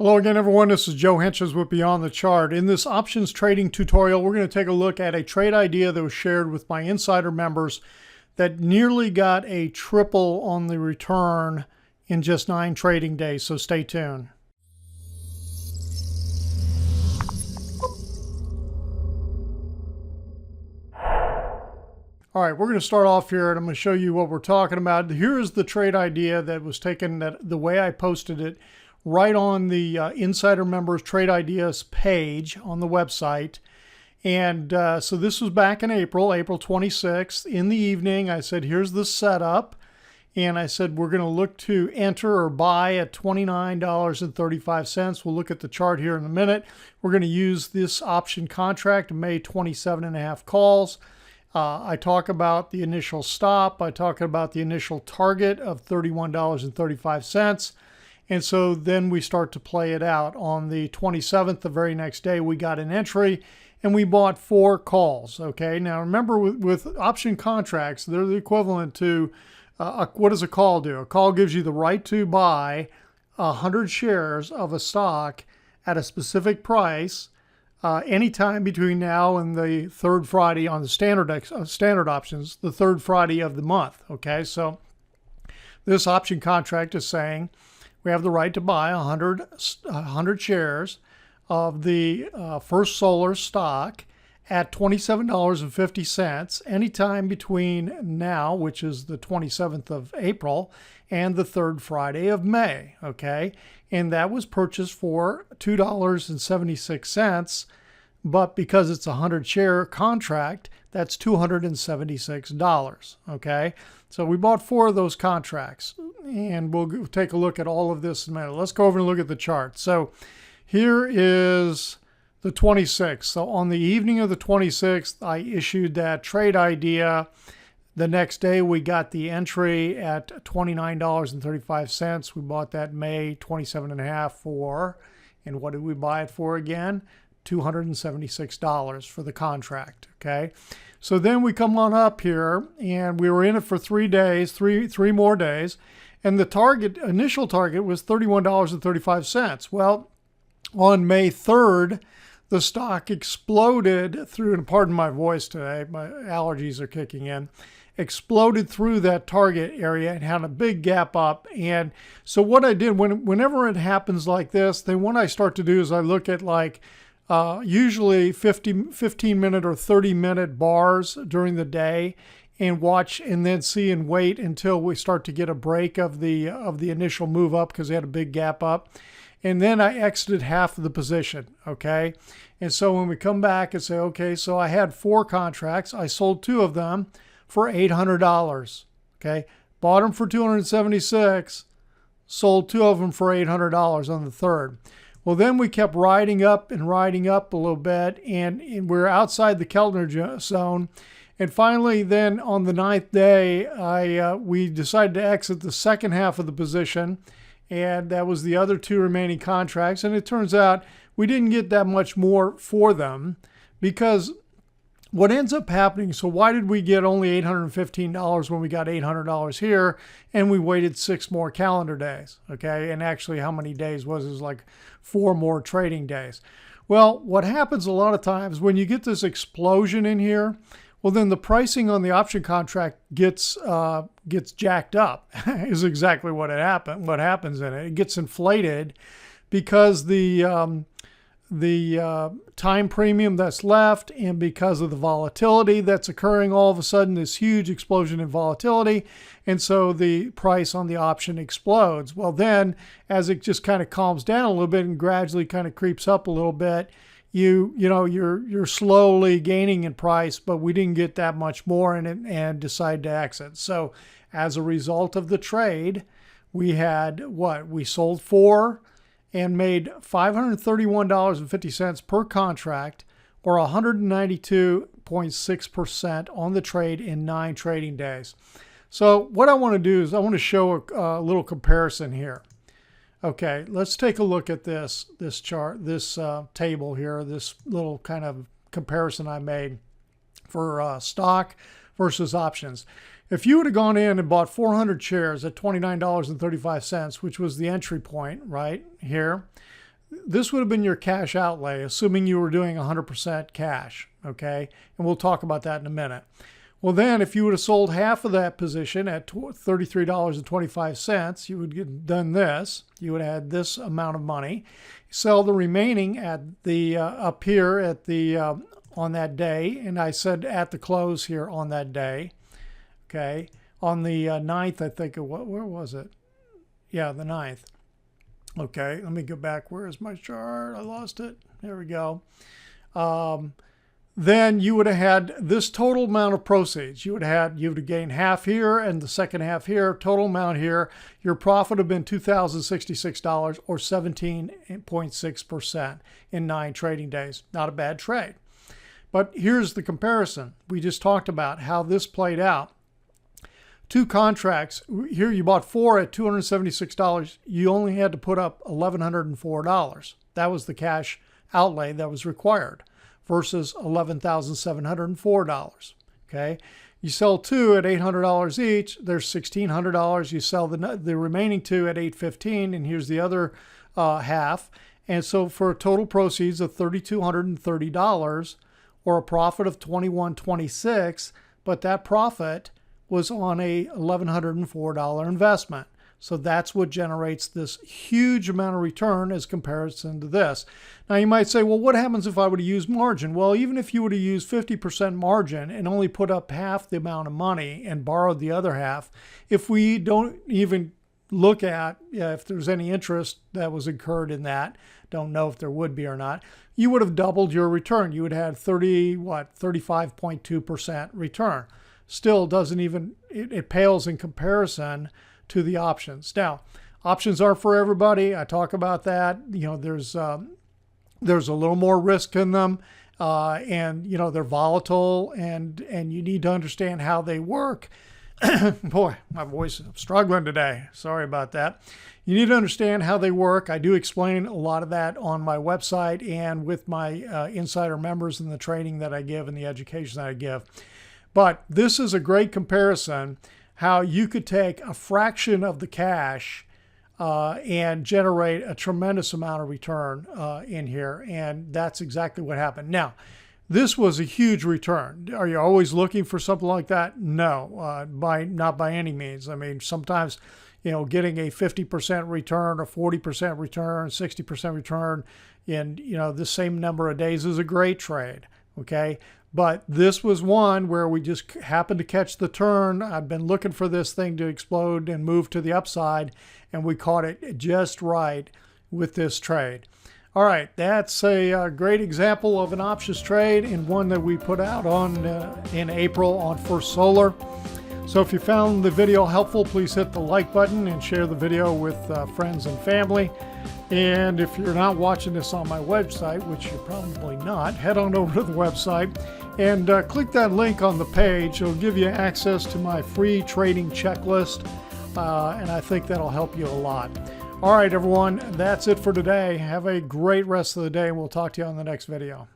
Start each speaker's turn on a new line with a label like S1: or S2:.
S1: Hello again, everyone. This is Joe Henches with Beyond the Chart. In this options trading tutorial, we're going to take a look at a trade idea that was shared with my insider members that nearly got a triple on the return in just 9 trading days. So stay tuned. All right, we're going to start off here and I'm going to show you what we're talking about. Here is the trade idea that was taken, the way I posted it, right on the Insider Members Trade Ideas page on the website. And so this was back in April 26th. In the evening, I said, here's the setup. And I said, we're going to look to enter or buy at $29.35. We'll look at the chart here in a minute. We're going to use this option contract, May 27.5 calls. I talk about the initial stop. I talk about the initial target of $31.35. And so then we start to play it out. On the 27th, the very next day, we got an entry and we bought 4 calls. Okay, now remember with option contracts, they're the equivalent to what does a call do? A call gives you the right to buy 100 shares of a stock at a specific price anytime between now and the 3rd Friday on the standard options, the 3rd Friday of the month. Okay, so this option contract is saying we have the right to buy 100 shares of the First Solar stock at $27.50 anytime between now, which is the 27th of April, and the 3rd Friday of May. Okay, and that was purchased for $2.76, but because it's a 100-share contract, that's $276. Okay, so we bought 4 of those contracts, and we'll take a look at all of this in a minute. Let's go over and look at the chart. So here is the 26th. So on the evening of the 26th, I issued that trade idea. The next day, we got the entry at $29.35. We bought that May 27.5 for, and what did we buy it for again? $276 for the contract. Okay, so then we come on up here, and we were in it for 3 days, three more days, and the initial target was $31.35. Well, on May 3rd, the stock exploded through, and pardon my voice today, my allergies are kicking in, exploded through that target area and had a big gap up. And so what I did, whenever it happens like this, then what I start to do is I look at like usually 15-minute or 30-minute bars during the day and watch and then see and wait until we start to get a break of the initial move up because they had a big gap up. And then I exited half of the position, okay? And so when we come back and say, okay, so I had 4 contracts. I sold 2 of them for $800, okay? Bought them for $276, sold 2 of them for $800 on the 3rd. Well, then we kept riding up a little bit, and we're outside the Keltner zone. And finally, then on the 9th day, we decided to exit the second half of the position, and that was the other 2 remaining contracts. And it turns out we didn't get that much more for them because what ends up happening, so why did we get only $815 when we got $800 here and we waited 6 more calendar days? Okay, and actually how many days was it? It was like 4 more trading days. Well, what happens a lot of times when you get this explosion in here, well, then the pricing on the option contract gets jacked up is exactly what happens in it. It gets inflated because the time premium that's left and because of the volatility that's occurring, all of a sudden this huge explosion in volatility, and so the price on the option explodes. Well, then as it just kind of calms down a little bit and gradually kind of creeps up a little bit, you're slowly gaining in price, but we didn't get that much more in it and decide to exit. So as a result of the trade, we had we sold 4 and made $531.50 per contract, or 192.6% on the trade in 9 trading days. So what I want to do is I want to show a little comparison here. Okay, let's take a look at this chart, this table here, this little kind of comparison I made for stock versus options. If you would have gone in and bought 400 shares at $29.35, which was the entry point right here, this would have been your cash outlay, assuming you were doing 100% cash, okay? And we'll talk about that in a minute. Well, then if you would have sold half of that position at $33.25, you would have done this. You would have had this amount of money. Sell the remaining at the up here at the on that day, and I said at the close here on that day, okay? On the 9th, I think, where was it? Yeah, the 9th. Okay, let me go back. Where is my chart? I lost it. There we go. Then you would have had this total amount of proceeds. You would have gained half here and the second half here, total amount here. Your profit would have been $2,066 or 17.6% in 9 trading days. Not a bad trade. But here's the comparison. We just talked about how this played out. 2 contracts. Here you bought 4 at $276. You only had to put up $1,104. That was the cash outlay that was required versus $11,704. Okay. You sell 2 at $800 each. There's $1,600. You sell the remaining 2 at $815, and here's the other half. And so for total proceeds of $3,230 or a profit of $2,126, but that profit was on a $1,104 investment. So that's what generates this huge amount of return as comparison to this. Now you might say, well, what happens if I would have used margin? Well, even if you would have used 50% margin and only put up half the amount of money and borrowed the other half, if we don't even look at if there's any interest that was incurred in that, don't know if there would be or not, you would have doubled your return. You would have 35.2% return. Still doesn't even, it pales in comparison to the options. Now, options aren't for everybody. I talk about that. You know, there's a little more risk in them, and you know they're volatile, and you need to understand how they work. Boy, my voice is struggling today. Sorry about that. You need to understand how they work. I do explain a lot of that on my website and with my insider members in the training that I give and the education that I give. But this is a great comparison how you could take a fraction of the cash and generate a tremendous amount of return in here. And that's exactly what happened. Now, this was a huge return. Are you always looking for something like that? No, not by any means. I mean, sometimes, you know, getting a 50% return, a 40% return, 60% return in, you know, the same number of days is a great trade. Okay. But this was one where we just happened to catch the turn. I've been looking for this thing to explode and move to the upside, and we caught it just right with this trade. All right, that's a great example of an options trade and one that we put out on in April on First Solar. So if you found the video helpful, please hit the like button and share the video with friends and family. And if you're not watching this on my website, which you're probably not, head on over to the website and click that link on the page. It'll give you access to my free trading checklist, and I think that'll help you a lot. All right, everyone, that's it for today. Have a great rest of the day, and we'll talk to you on the next video.